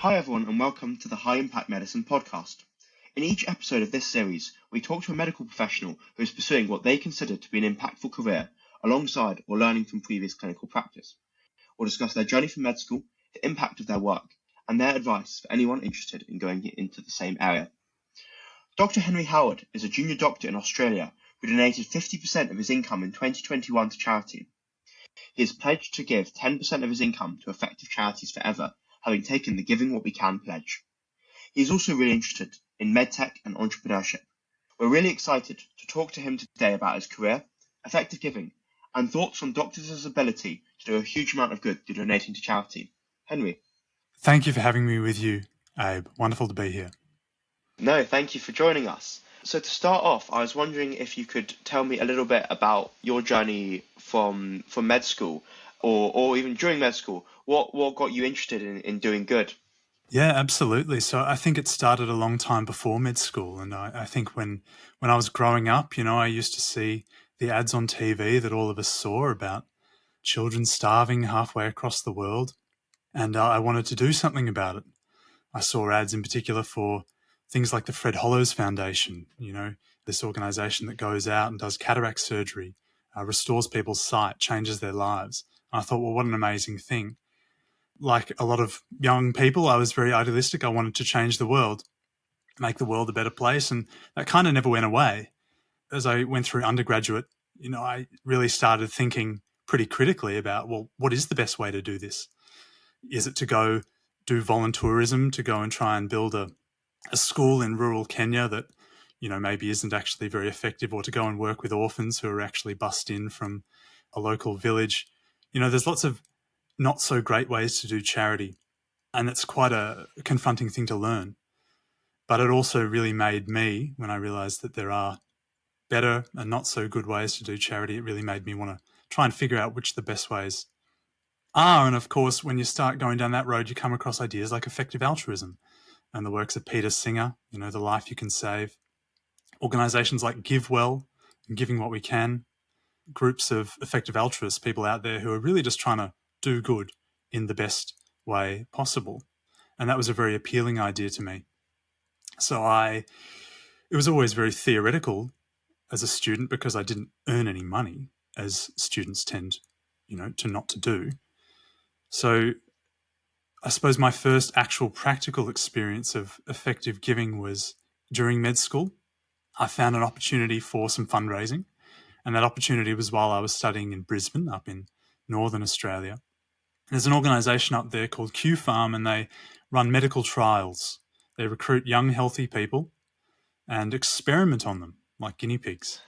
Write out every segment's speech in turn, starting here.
Hi everyone and welcome to the High Impact Medicine podcast. In each episode of this series, we talk to a medical professional who is pursuing what they consider to be an impactful career alongside or learning from previous clinical practice. We'll discuss their journey from med school, the impact of their work, and their advice for anyone interested in going into the same area. Dr. Henry Howard is a junior doctor in Australia who donated 50% of his income in 2021 to charity. He has pledged to give 10% of his income to effective charities forever, having taken the Giving What We Can pledge. He is also really interested in medtech and entrepreneurship. We're really excited to talk to him today about his career, effective giving, and thoughts on doctors' ability to do a huge amount of good through donating to charity. Henry. Thank you for having me with you, Abe. Wonderful to be here. No, thank you for joining us. So to start off, I was wondering if you could tell me a little bit about your journey from med school or even during med school. What got you interested in doing good? Yeah, absolutely. So I think it started a long time before med school. And I think when I was growing up, I used to see the ads on TV that all of us saw about children starving halfway across the world. And I wanted to do something about it. I saw ads in particular for things like the Fred Hollows Foundation, this organization that goes out and does cataract surgery, restores people's sight, changes their lives. And I thought, well, what an amazing thing. Like a lot of young people, I was very idealistic. I wanted to change the world, make the world a better place. And that kind of never went away. As I went through undergraduate, I really started thinking pretty critically about, well, what is the best way to do this? Is it to go do voluntourism, to go and try and build a school in rural Kenya that, maybe isn't actually very effective, or to go and work with orphans who are actually bussed in from a local village? There's lots of not so great ways to do charity, and it's quite a confronting thing to learn. But it also really made me, when I realized that there are better and not so good ways to do charity, it really made me want to try and figure out which the best ways are. And of course, when you start going down that road, you come across ideas like effective altruism and the works of Peter Singer, The Life You Can Save, organizations like GiveWell and Giving What We Can, groups of effective altruists, people out there who are really just trying to do good in the best way possible. And that was a very appealing idea to me. So it was always very theoretical as a student because I didn't earn any money, as students tend, to not to do. So I suppose my first actual practical experience of effective giving was during med school. I found an opportunity for some fundraising, and that opportunity was while I was studying in Brisbane, up in Northern Australia. There's an organisation up there called QFarm, and they run medical trials. They recruit young, healthy people and experiment on them like guinea pigs.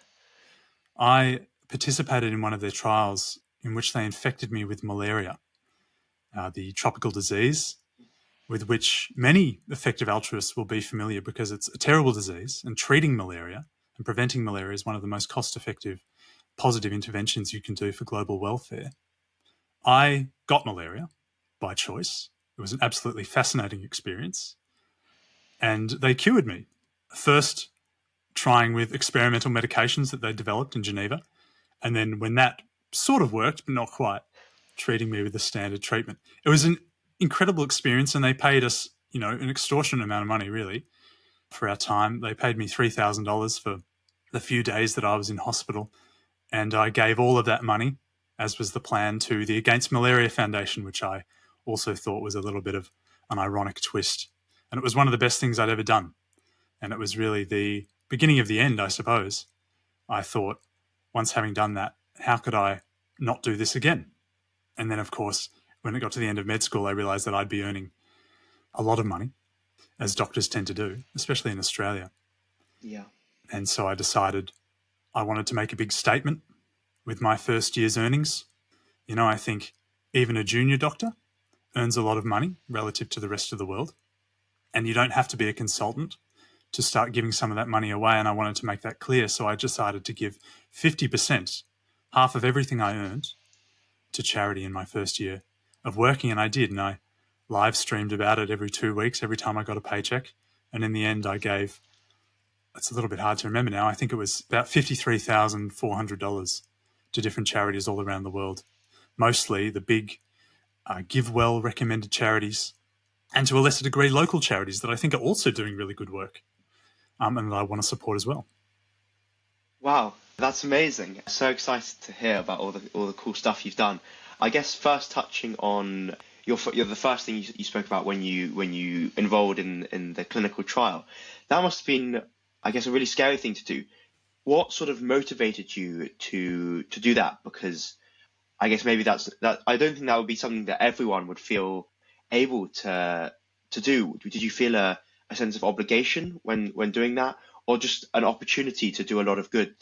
I participated in one of their trials in which they infected me with malaria, the tropical disease with which many effective altruists will be familiar because it's a terrible disease, and treating malaria and preventing malaria is one of the most cost-effective positive interventions you can do for global welfare. I got malaria by choice. It was an absolutely fascinating experience. And they cured me. First, trying with experimental medications that they developed in Geneva. And then when that sort of worked, but not quite, treating me with the standard treatment. It was an incredible experience, and they paid us, an extortionate amount of money, really, for our time. They paid me $3,000 for the few days that I was in hospital. And I gave all of that money, as was the plan, to the Against Malaria Foundation, which I also thought was a little bit of an ironic twist. And it was one of the best things I'd ever done. And it was really the beginning of the end, I suppose. I thought, once having done that, how could I not do this again? And then, of course, when it got to the end of med school, I realised that I'd be earning a lot of money, as doctors tend to do, especially in Australia. Yeah. And so I decided I wanted to make a big statement with my first year's earnings. I think even a junior doctor earns a lot of money relative to the rest of the world. And you don't have to be a consultant to start giving some of that money away. And I wanted to make that clear. So I decided to give 50%, half of everything I earned, to charity in my first year of working. And I did. And I live streamed about it every 2 weeks, every time I got a paycheck. And in the end, I gave, it's a little bit hard to remember now, I think it was about $53,400 to different charities all around the world. Mostly the big GiveWell recommended charities, and to a lesser degree, local charities that I think are also doing really good work, and that I want to support as well. Wow, that's amazing. So excited to hear about all the cool stuff you've done. I guess first touching on you're the first thing you spoke about when you enrolled in the clinical trial. That must have been, I guess, a really scary thing to do. What sort of motivated you to do that? Because I guess maybe that I don't think that would be something that everyone would feel able to do. Did you feel a sense of obligation when doing that, or just an opportunity to do a lot of good?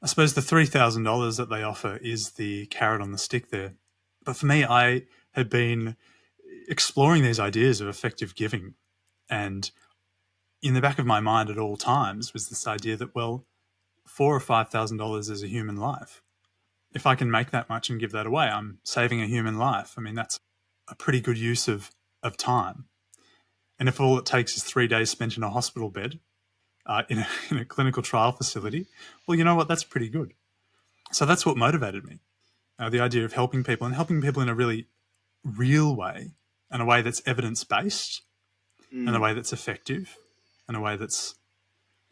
I suppose the $3,000 that they offer is the carrot on the stick there. But for me, I had been exploring these ideas of effective giving, and in the back of my mind at all times was this idea that, well, $4,000 or $5,000 is a human life. If I can make that much and give that away, I'm saving a human life. I mean, that's a pretty good use of time. And if all it takes is 3 days spent in a hospital bed, in a clinical trial facility, well, you know what? That's pretty good. So that's what motivated me. The idea of helping people, and helping people in a really real way, and a way that's evidence-based, and a way that's effective, and a way that's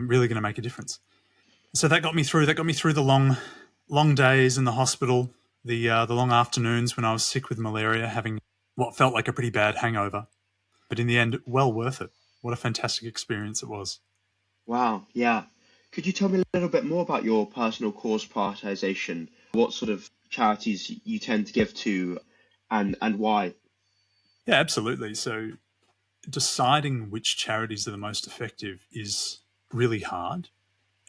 really going to make a difference. So that got me through. That got me through the long days in the hospital, the long afternoons when I was sick with malaria, having what felt like a pretty bad hangover. But in the end, well worth it. What a fantastic experience it was. Wow, yeah. Could you tell me a little bit more about your personal cause prioritization? What sort of charities you tend to give to, and why? Yeah, absolutely. So deciding which charities are the most effective is really hard,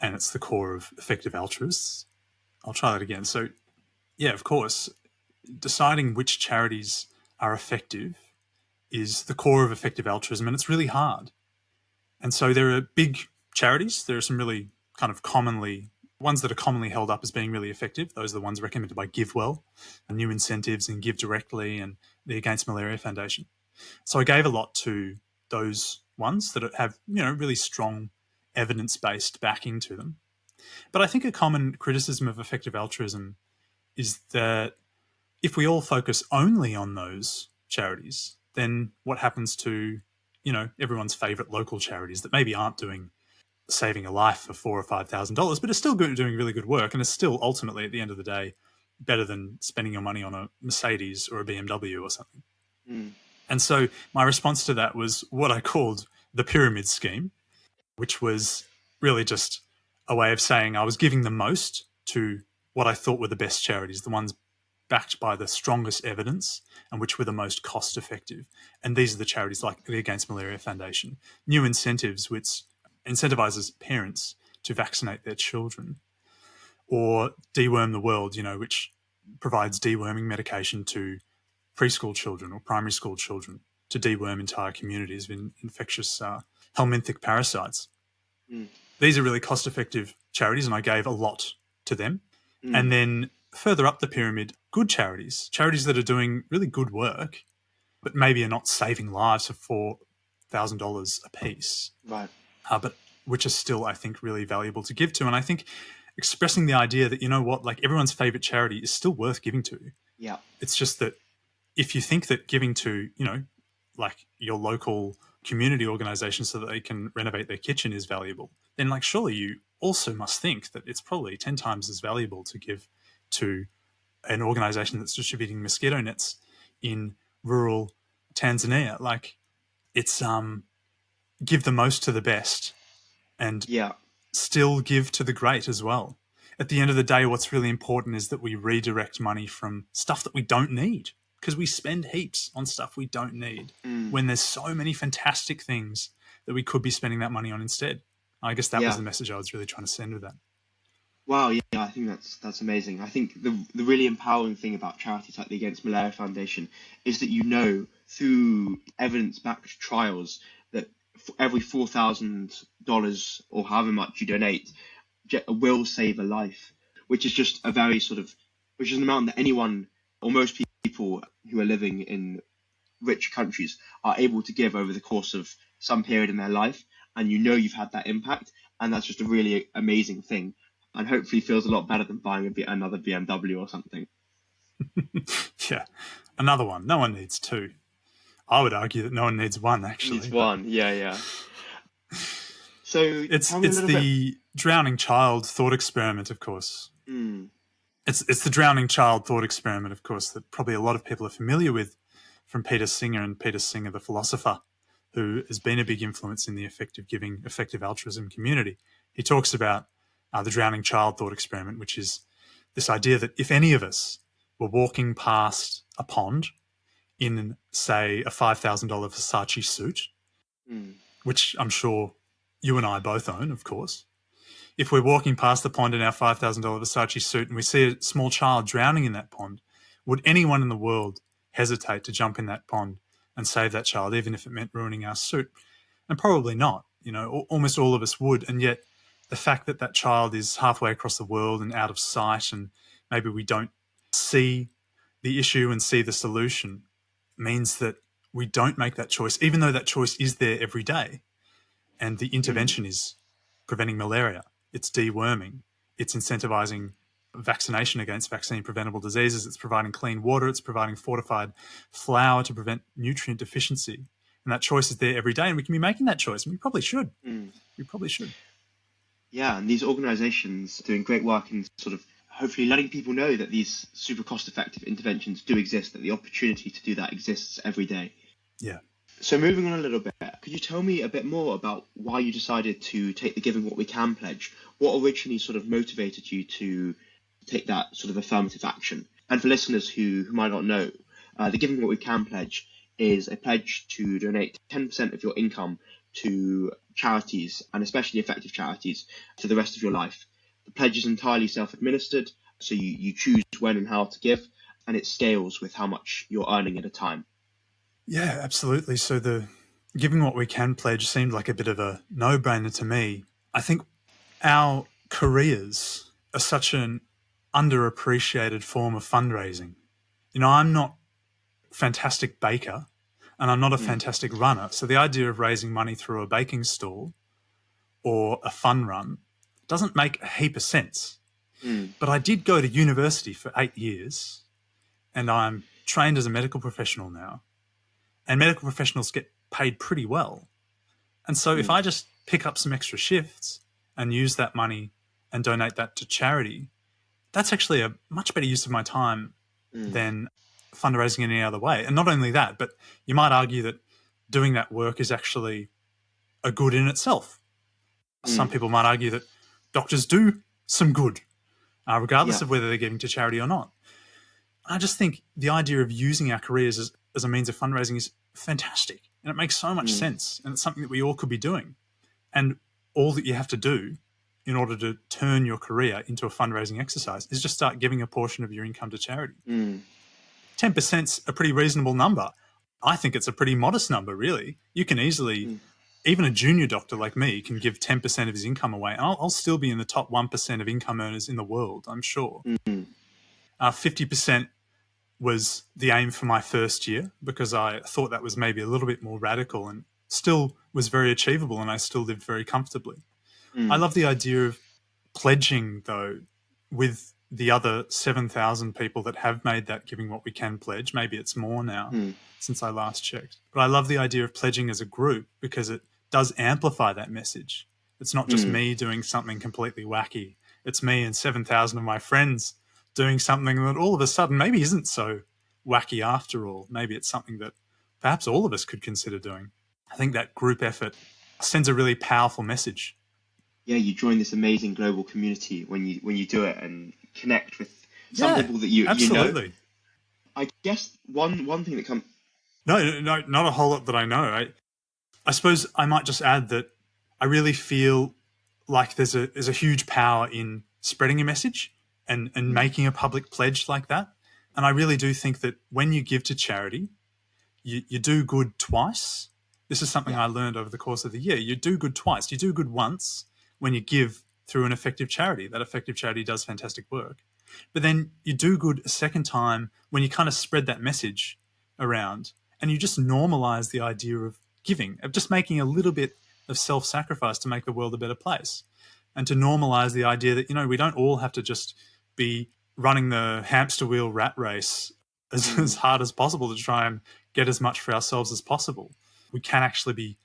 and it's the core of effective altruists. I'll try that again. So, yeah, of course, deciding which charities are effective is the core of effective altruism, and it's really hard. And so there are big charities. There are some really kind of ones that are commonly held up as being really effective. Those are the ones recommended by GiveWell, and New Incentives, and Give Directly, and the Against Malaria Foundation. So I gave a lot to those ones that have, really strong evidence-based backing to them. But I think a common criticism of effective altruism is that if we all focus only on those charities, then what happens to, everyone's favorite local charities that maybe aren't doing saving a life for $4,000 or $5,000, but are still doing really good work, and are still ultimately at the end of the day better than spending your money on a Mercedes or a BMW or something. And so my response to that was what I called the pyramid scheme, which was really just a way of saying I was giving the most to what I thought were the best charities, the ones backed by the strongest evidence and which were the most cost effective. And these are the charities like the Against Malaria Foundation, New Incentives, which incentivizes parents to vaccinate their children, or Deworm the World, which provides deworming medication to preschool children or primary school children to deworm entire communities of infectious helminthic parasites. These are really cost-effective charities, and I gave a lot to them. And then further up the pyramid, good charities that are doing really good work, but maybe are not saving lives for $4,000 a piece. Right. But which are still, I think, really valuable to give to. And I think expressing the idea that, like everyone's favorite charity is still worth giving to. Yeah. It's just that if you think that giving to, like your local community organization so that they can renovate their kitchen is valuable, then like surely you also must think that it's probably 10 times as valuable to give to an organization that's distributing mosquito nets in rural Tanzania. Like it's give the most to the best and still give to the great as well. At the end of the day, what's really important is that we redirect money from stuff that we don't need, because we spend heaps on stuff we don't need when there's so many fantastic things that we could be spending that money on instead. I guess that was the message I was really trying to send with that. Wow, yeah, I think that's amazing. I think the really empowering thing about charities like the Against Malaria Foundation is that through evidence-backed trials that for every $4,000 or however much you donate will save a life, which is just which is an amount that anyone or most people who are living in rich countries are able to give over the course of some period in their life, and you've had that impact, and that's just a really amazing thing, and hopefully feels a lot better than buying another BMW or something. Yeah, another one. No one needs two. I would argue that no one needs one, actually. Needs one, yeah. So It's tell me a little bit. the drowning child thought experiment, of course. Mm, It's the drowning child thought experiment, of course, that probably a lot of people are familiar with from Peter Singer, and Peter Singer, the philosopher, who has been a big influence in the effective giving, effective altruism community. He talks about the drowning child thought experiment, which is this idea that if any of us were walking past a pond in, say, a $5,000 Versace suit, which I'm sure you and I both own, of course. If we're walking past the pond in our $5,000 Versace suit and we see a small child drowning in that pond, would anyone in the world hesitate to jump in that pond and save that child, even if it meant ruining our suit? And probably not. You know, almost all of us would. And yet the fact that that child is halfway across the world and out of sight, and maybe we don't see the issue and see the solution, means that we don't make that choice, even though that choice is there every day. And the intervention is preventing malaria, it's deworming, it's incentivizing vaccination against vaccine-preventable diseases, it's providing clean water, it's providing fortified flour to prevent nutrient deficiency. And that choice is there every day, and we can be making that choice, and we probably should. We probably should. Yeah, and these organisations doing great work in sort of hopefully letting people know that these super cost-effective interventions do exist, that the opportunity to do that exists every day. Yeah. So moving on a little bit, could you tell me a bit more about why you decided to take the Giving What We Can pledge? What originally sort of motivated you to take that sort of affirmative action? And for listeners who might not know, the Giving What We Can pledge is a pledge to donate 10% of your income to charities, and especially effective charities, for the rest of your life. The pledge is entirely self-administered, so you choose when and how to give, and it scales with how much you're earning at a time. Yeah, absolutely. So the Giving What We Can pledge seemed like a bit of a no-brainer to me. I think our careers are such an underappreciated form of fundraising. You know, I'm not a fantastic baker and I'm not a fantastic runner. So the idea of raising money through a baking stall or a fun run doesn't make a heap of sense. But I did go to university for 8 years and I'm trained as a medical professional now. And medical professionals get paid pretty well. And so if I just pick up some extra shifts and use that money and donate that to charity, that's actually a much better use of my time than fundraising in any other way. And not only that, but you might argue that doing that work is actually a good in itself. Some people might argue that doctors do some good, regardless of whether they're giving to charity or not. I just think the idea of using our careers as a means of fundraising is fantastic, and it makes so much sense, and it's something that we all could be doing. And all that you have to do in order to turn your career into a fundraising exercise is just start giving a portion of your income to charity. 10%'s a pretty reasonable number. I think it's a pretty modest number, really. You can easily, even a junior doctor like me can give 10% of his income away, and I'll still be in the top 1% of income earners in the world, I'm sure. 50% was the aim for my first year because I thought that was maybe a little bit more radical and still was very achievable, and I still lived very comfortably. I love the idea of pledging, though, with the other 7,000 people that have made that Giving What We Can pledge. Maybe it's more now since I last checked. But I love the idea of pledging as a group because it does amplify that message. It's not just me doing something completely wacky. It's me and 7,000 of my friends doing something that all of a sudden maybe isn't so wacky after all. Maybe it's something that perhaps all of us could consider doing. I think that group effort sends a really powerful message. Yeah, you join this amazing global community when you do it and connect with some people that you know. I guess one thing that comes... No, not a whole lot that I know. I suppose I might just add that I really feel like there's a huge power in spreading a message and making a public pledge like that. And I really do think that when you give to charity, you do good twice. This is something I learned over the course of the year. You do good twice. You do good once when you give through an effective charity. That effective charity does fantastic work. But then you do good a second time when you kind of spread that message around and you just normalize the idea of giving, of just making a little bit of self-sacrifice to make the world a better place, and to normalize the idea that, we don't all have to just be running the hamster wheel rat race as hard as possible to try and get as much for ourselves as possible. We can actually be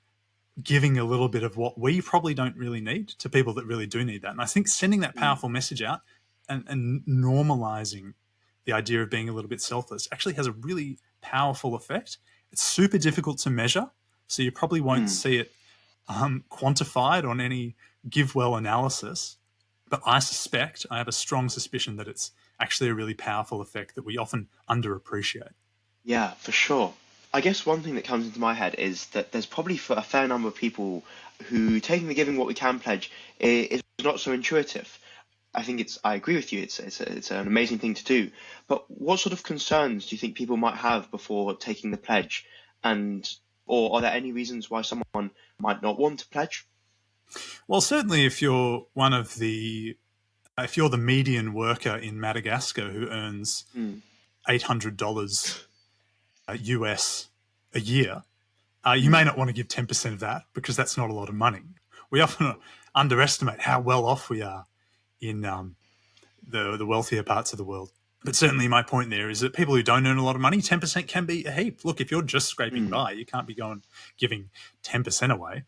giving a little bit of what we probably don't really need to people that really do need that. And I think sending that powerful message out and normalizing the idea of being a little bit selfless actually has a really powerful effect. It's super difficult to measure, so you probably won't see it quantified on any GiveWell analysis. But I have a strong suspicion that it's actually a really powerful effect that we often underappreciate. Yeah, for sure. I guess one thing that comes into my head is that there's probably for a fair number of people who taking the giving what we can pledge is not so intuitive. I agree with you. It's an amazing thing to do. But what sort of concerns do you think people might have before taking the pledge? Or are there any reasons why someone might not want to pledge? Well, certainly if you're the median worker in Madagascar who earns $800 US a year, you may not want to give 10% of that because that's not a lot of money. We often underestimate how well off we are in the wealthier parts of the world. But certainly my point there is that people who don't earn a lot of money, 10% can be a heap. Look, if you're just scraping by, you can't be giving 10% away.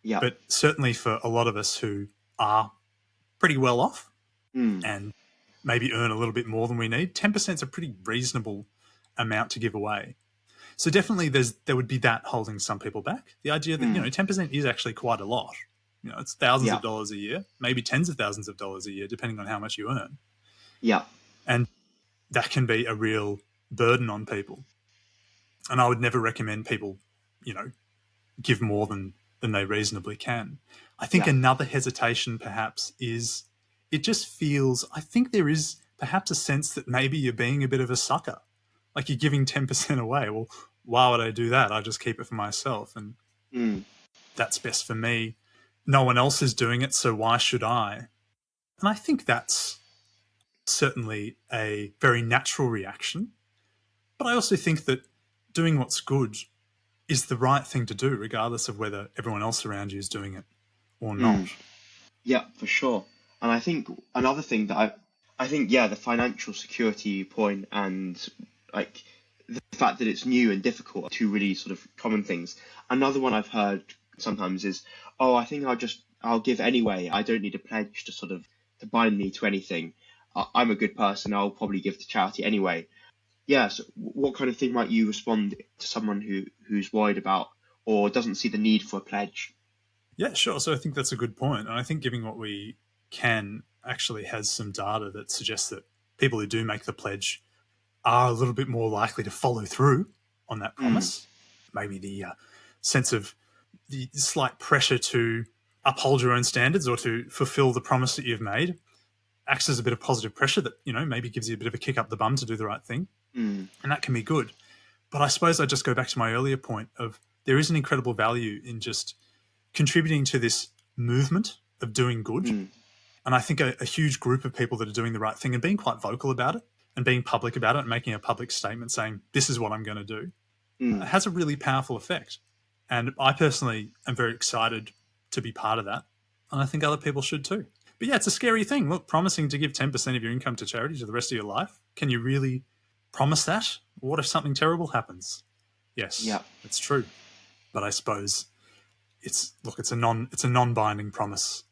Yeah. But certainly for a lot of us who are pretty well off and maybe earn a little bit more than we need, 10% is a pretty reasonable amount to give away. So definitely there would be that holding some people back. The idea that, 10% is actually quite a lot. It's thousands of dollars a year, maybe tens of thousands of dollars a year, depending on how much you earn. Yeah. And that can be a real burden on people. And I would never recommend people, give more than they reasonably can. I think another hesitation perhaps is it just feels, I think there is perhaps a sense that maybe you're being a bit of a sucker. Like you're giving 10% away. Well, why would I do that? I just keep it for myself. And that's best for me. No one else is doing it, so why should I? And I think that's certainly a very natural reaction. But I also think that doing what's good is the right thing to do, regardless of whether everyone else around you is doing it or not. Yeah, for sure. And I think another thing that the financial security point and like the fact that it's new and difficult are two really sort of common things. Another one I've heard sometimes is, I think I'll give anyway. I don't need a pledge to bind me to anything. I'm a good person. I'll probably give to charity anyway. Yeah. So what kind of thing might you respond to someone who's worried about or doesn't see the need for a pledge? Yeah, sure. So I think that's a good point. And I think giving what we can actually has some data that suggests that people who do make the pledge are a little bit more likely to follow through on that promise. Maybe the sense of the slight pressure to uphold your own standards or to fulfill the promise that you've made acts as a bit of positive pressure that, maybe gives you a bit of a kick up the bum to do the right thing. And that can be good. But I suppose I just go back to my earlier point of there is an incredible value in just contributing to this movement of doing good. And I think a huge group of people that are doing the right thing and being quite vocal about it and being public about it and making a public statement saying, this is what I'm going to do, has a really powerful effect. And I personally am very excited to be part of that. And I think other people should too. But yeah, it's a scary thing. Look, promising to give 10% of your income to charity for the rest of your life. Can you really promise that? What if something terrible happens? Yes, it's true. But I suppose it's a non-binding promise.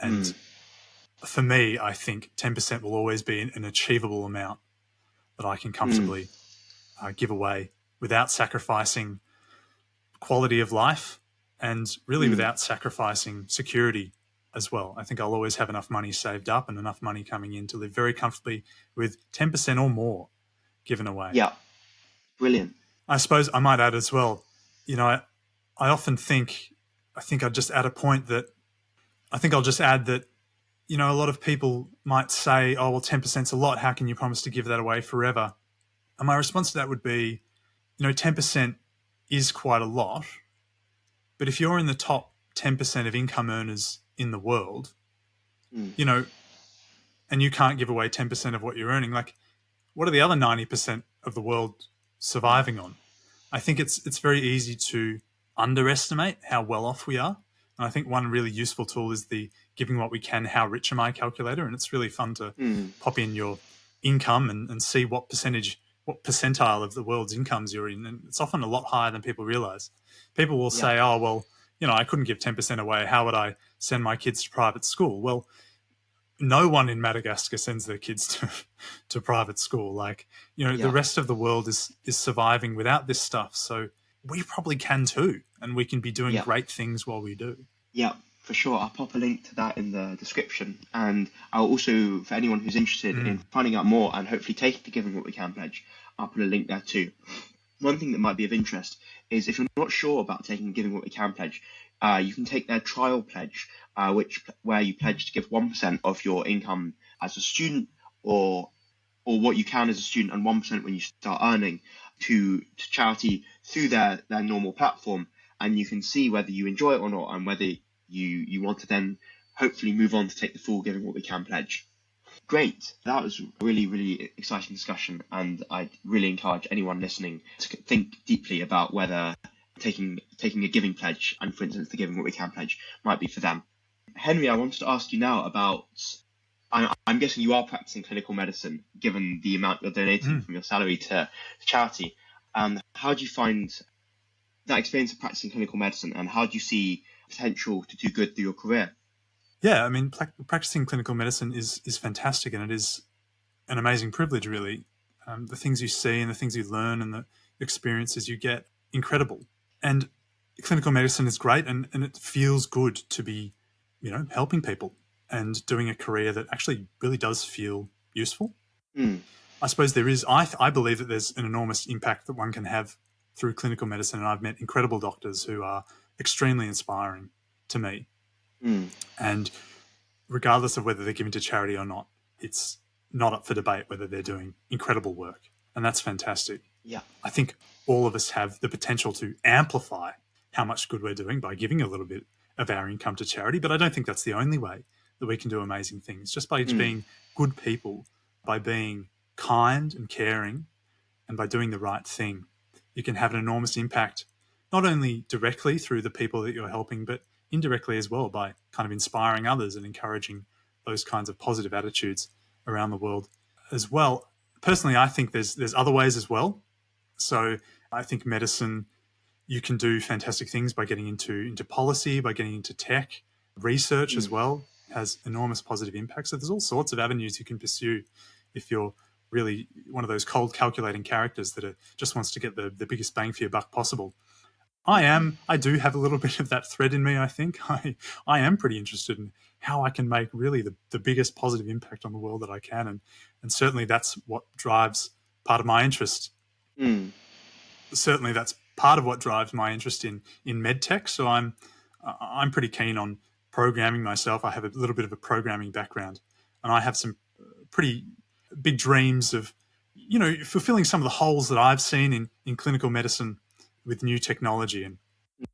And for me, I think 10% will always be an achievable amount that I can comfortably give away without sacrificing quality of life and really without sacrificing security as well. I think I'll always have enough money saved up and enough money coming in to live very comfortably with 10% or more given away. Yeah, brilliant. I suppose I might add as well, I often think, I'll just add that, a lot of people might say, 10%'s a lot. How can you promise to give that away forever? And my response to that would be, 10% is quite a lot. But if you're in the top 10% of income earners in the world, and you can't give away 10% of what you're earning, like what are the other 90% of the world surviving on? I think it's very easy to underestimate how well off we are. And I think one really useful tool is the giving what we can, how rich am I calculator. And it's really fun to pop in your income and see what percentile of the world's incomes you're in, and it's often a lot higher than people realize. People will Yeah. say, oh, well, I couldn't give 10% away. How would I send my kids to private school? Well, no one in Madagascar sends their kids to private school. Like, the Yeah. rest of the world is surviving without this stuff. So we probably can too, and we can be doing Yeah. great things while we do. Yeah, for sure. I'll pop a link to that in the description. And I'll also, for anyone who's interested in finding out more and hopefully taking the Giving What We Can pledge, I'll put a link there too. One thing that might be of interest is if you're not sure about taking Giving What We Can pledge, you can take their trial pledge, where you pledge to give 1% of your income as a student, or what you can as a student, and 1% when you start earning, to charity through their normal platform. And you can see whether you enjoy it or not, and whether you want to then hopefully move on to take the full Giving What We Can pledge. Great. That was a really, really exciting discussion, and I'd really encourage anyone listening to think deeply about whether taking a giving pledge, and for instance the Giving What We Can pledge, might be for them. Henry, I wanted to ask you now about, I'm guessing you are practicing clinical medicine, given the amount you're donating from your salary to charity. How do you find that experience of practicing clinical medicine, and how do you see potential to do good through your career? Yeah, I mean, practicing clinical medicine is fantastic, and it is an amazing privilege, really. The things you see and the things you learn and the experiences you get, incredible. And clinical medicine is great, and it feels good to be, helping people and doing a career that actually really does feel useful. I suppose there is, I believe that there's an enormous impact that one can have through clinical medicine, and I've met incredible doctors who are extremely inspiring to me. And regardless of whether they're giving to charity or not, it's not up for debate whether they're doing incredible work. And that's fantastic. Yeah. I think all of us have the potential to amplify how much good we're doing by giving a little bit of our income to charity. But I don't think that's the only way that we can do amazing things. Just by being good people, by being kind and caring, and by doing the right thing, you can have an enormous impact, not only directly through the people that you're helping, but indirectly as well, by kind of inspiring others and encouraging those kinds of positive attitudes around the world as well. Personally, I think there's other ways as well. So I think medicine, you can do fantastic things by getting into policy, by getting into tech. Research as well has enormous positive impacts. So there's all sorts of avenues you can pursue if you're really one of those cold calculating characters that just wants to get the biggest bang for your buck possible. I do have a little bit of that thread in me, I think. I am pretty interested in how I can make really the biggest positive impact on the world that I can. And certainly that's what drives part of my interest. Certainly that's part of what drives my interest in medtech. So I'm pretty keen on programming myself. I have a little bit of a programming background, and I have some pretty big dreams of, fulfilling some of the holes that I've seen in clinical medicine with new technology. And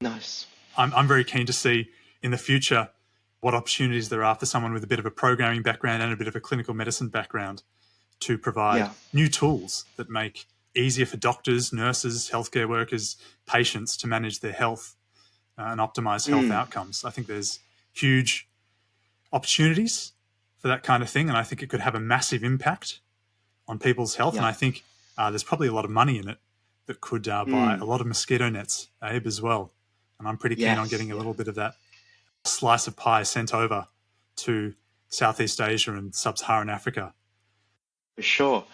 nice. I'm very keen to see in the future what opportunities there are for someone with a bit of a programming background and a bit of a clinical medicine background to provide new tools that make easier for doctors, nurses, healthcare workers, patients to manage their health and optimize health outcomes. I think there's huge opportunities for that kind of thing, and I think it could have a massive impact on people's health. And I think there's probably a lot of money in it that could buy a lot of mosquito nets, Abe, as well. And I'm pretty keen on getting a little bit of that slice of pie sent over to Southeast Asia and Sub-Saharan Africa. For sure.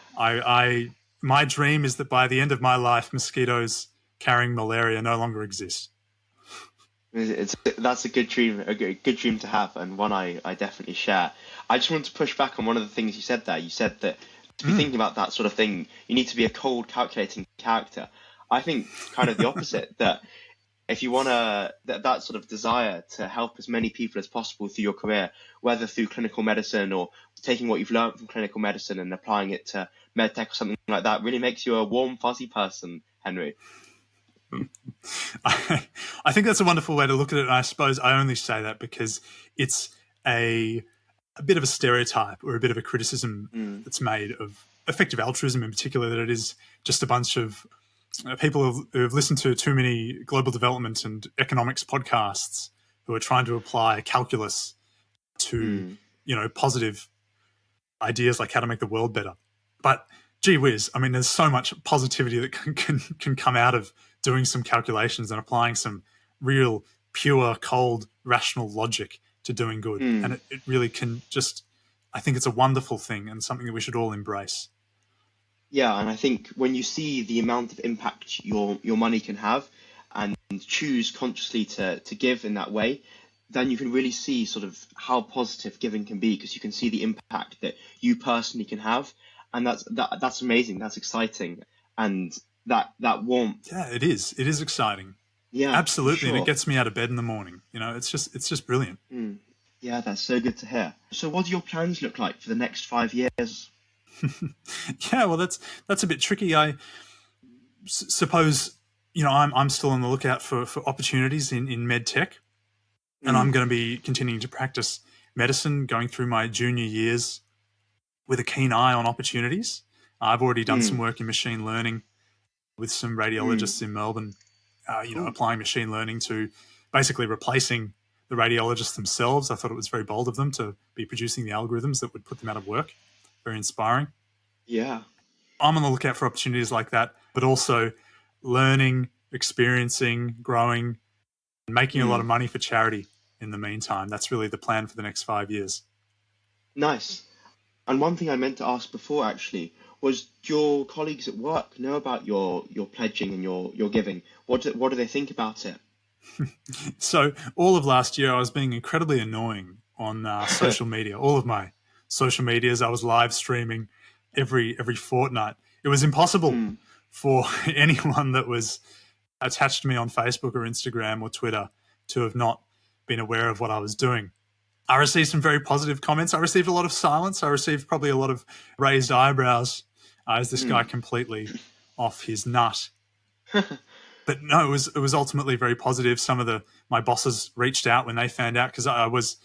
My dream is that by the end of my life, mosquitoes carrying malaria no longer exist. That's a good dream, a good dream to have, and one I definitely share. I just want to push back on one of the things you said there. You said that to be thinking about that sort of thing, you need to be a cold, calculating character. I think kind of the opposite, that if you want that sort of desire to help as many people as possible through your career, whether through clinical medicine or taking what you've learned from clinical medicine and applying it to medtech or something like that, really makes you a warm, fuzzy person, Henry. I think that's a wonderful way to look at it. And I suppose I only say that because it's a bit of a stereotype or a bit of a criticism that's made of effective altruism in particular, that it is just a bunch of people who have listened to too many global development and economics podcasts who are trying to apply calculus to, positive ideas like how to make the world better. But gee whiz, I mean, there's so much positivity that can come out of doing some calculations and applying some real, pure, cold, rational logic to doing good. And it really can just, I think it's a wonderful thing and something that we should all embrace. Yeah, and I think when you see the amount of impact your money can have and choose consciously to give in that way, then you can really see sort of how positive giving can be, because you can see the impact that you personally can have, and that's amazing. That's exciting, and that warmth. Yeah, it is. It is exciting. Yeah, Absolutely, sure. and it gets me out of bed in the morning. It's just brilliant. Yeah, that's so good to hear. So, what do your plans look like for the next 5 years? Yeah, well, that's a bit tricky. I suppose I'm still on the lookout for opportunities in med tech, and I'm going to be continuing to practice medicine, going through my junior years with a keen eye on opportunities. I've already done some work in machine learning with some radiologists in Melbourne, applying machine learning to basically replacing the radiologists themselves. I thought it was very bold of them to be producing the algorithms that would put them out of work. Very inspiring. Yeah. I'm on the lookout for opportunities like that, but also learning, experiencing, growing, and making a lot of money for charity in the meantime. That's really the plan for the next 5 years. Nice. And one thing I meant to ask before actually was, do your colleagues at work know about your pledging and your giving? What do they think about it? So all of last year, I was being incredibly annoying on social media. All of my social medias, I was live streaming every fortnight. It was impossible for anyone that was attached to me on Facebook or Instagram or Twitter to have not been aware of what I was doing. I received some very positive comments. I received a lot of silence. I received probably a lot of raised eyebrows. Is this guy completely off his nut? But no, it was ultimately very positive. Some of my bosses reached out when they found out, because I was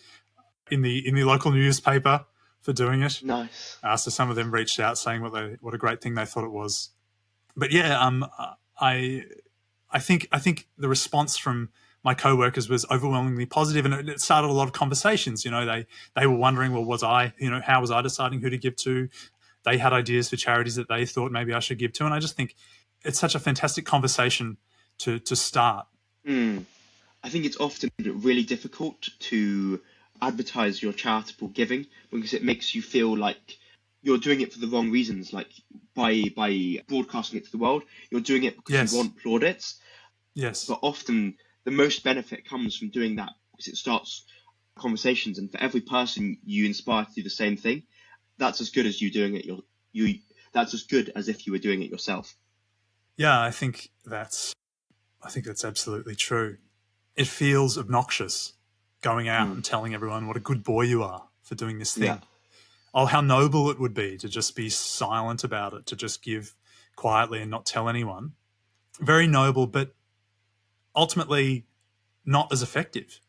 in the local newspaper for doing it. Nice. So some of them reached out saying what a great thing they thought it was. But yeah, I think the response from my co-workers was overwhelmingly positive, and it started a lot of conversations. They were wondering, well, how was I deciding who to give to? They had ideas for charities that they thought maybe I should give to, and I just think it's such a fantastic conversation to start. I think it's often really difficult to advertise your charitable giving because it makes you feel like you're doing it for the wrong reasons. Like by broadcasting it to the world, you're doing it because you want plaudits. Yes. But often the most benefit comes from doing that because it starts conversations, and for every person you inspire to do the same thing, that's as good as you doing it. That's as good as if you were doing it yourself. Yeah, I think that's absolutely true. It feels obnoxious going out and telling everyone what a good boy you are for doing this thing. Yeah. Oh, how noble it would be to just be silent about it, to just give quietly and not tell anyone. Very noble, but ultimately not as effective.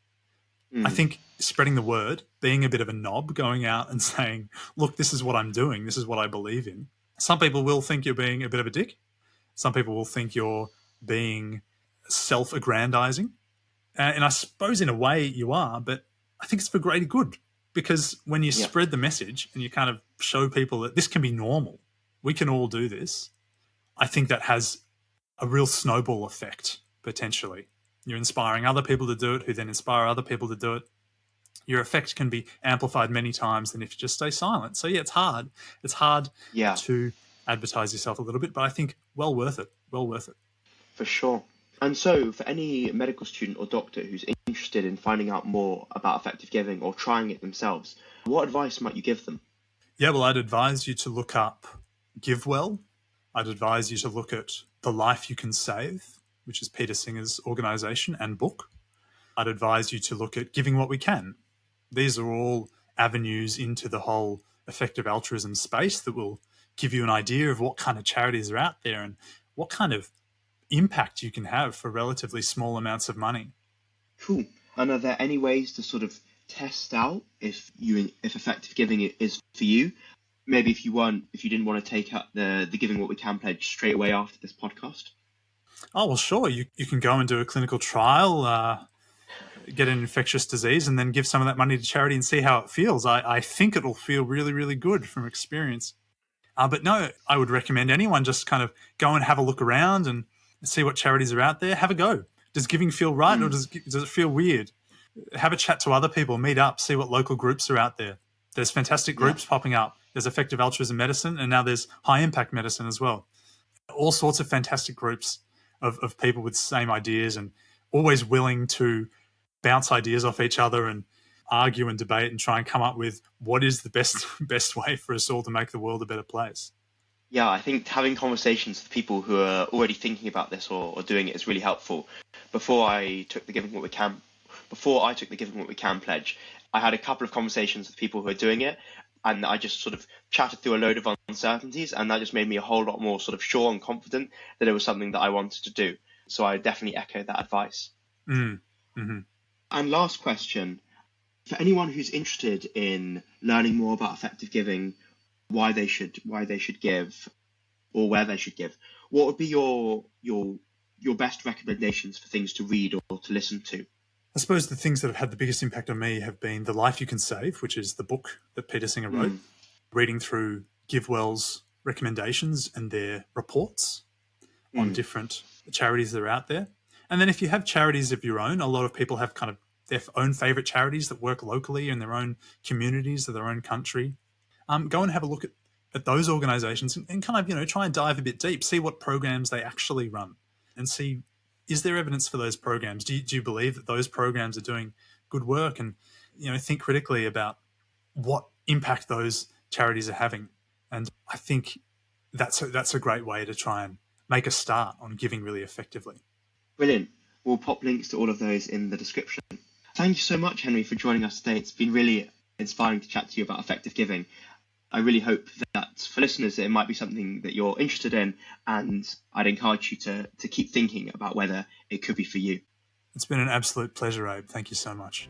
I think spreading the word, being a bit of a knob, going out and saying, look, this is what I'm doing, this is what I believe in. Some people will think you're being a bit of a dick. Some people will think you're being self-aggrandizing. And I suppose in a way you are, but I think it's for greater good, because when you spread the message and you kind of show people that this can be normal, we can all do this, I think that has a real snowball effect, potentially. You're inspiring other people to do it, who then inspire other people to do it. Your effect can be amplified many times than if you just stay silent. So yeah, it's hard. It's hard to advertise yourself a little bit, but I think well worth it. Well worth it. For sure. And so for any medical student or doctor who's interested in finding out more about effective giving or trying it themselves, what advice might you give them? Yeah, well, I'd advise you to look up GiveWell. I'd advise you to look at The Life You Can Save, which is Peter Singer's organisation and book. I'd advise you to look at Giving What We Can. These are all avenues into the whole effective altruism space that will give you an idea of what kind of charities are out there and what kind of impact you can have for relatively small amounts of money. Cool. And are there any ways to sort of test out if effective giving is for you? Maybe if you didn't want to take up the Giving What We Can pledge straight away after this podcast? Oh, well, sure. You can go and do a clinical trial, get an infectious disease, and then give some of that money to charity and see how it feels. I think it'll feel really, really good from experience. But no, I would recommend anyone just kind of go and have a look around and see what charities are out there. Have a go. Does giving feel right, or does it feel weird? Have a chat to other people, meet up, see what local groups are out there. There's fantastic groups popping up. There's effective altruism medicine, and now there's high impact medicine as well. All sorts of fantastic groups of people with the same ideas, and always willing to bounce ideas off each other and argue and debate and try and come up with what is the best way for us all to make the world a better place. Yeah, I think having conversations with people who are already thinking about this or doing it is really helpful. Before I took the Giving What We Can pledge, I had a couple of conversations with people who are doing it, and I just sort of chatted through a load of uncertainties, and that just made me a whole lot more sort of sure and confident that it was something that I wanted to do. So I definitely echo that advice. Mm-hmm. And last question, for anyone who's interested in learning more about effective giving, why they should give, or where they should give, what would be your best recommendations for things to read or to listen to? I suppose the things that have had the biggest impact on me have been The Life You Can Save, which is the book that Peter Singer wrote, reading through GiveWell's recommendations and their reports on different charities that are out there. And then if you have charities of your own, a lot of people have kind of their own favourite charities that work locally in their own communities or their own country. Go and have a look at those organisations and kind of, try and dive a bit deep, see what programs they actually run and see, is there evidence for those programs? Do you believe that those programs are doing good work? And, think critically about what impact those charities are having. And I think that's a great way to try and make a start on giving really effectively. Brilliant. We'll pop links to all of those in the description. Thank you so much, Henry, for joining us today. It's been really inspiring to chat to you about effective giving. I really hope that for listeners, it might be something that you're interested in, and I'd encourage you to keep thinking about whether it could be for you. It's been an absolute pleasure, Abe. Thank you so much.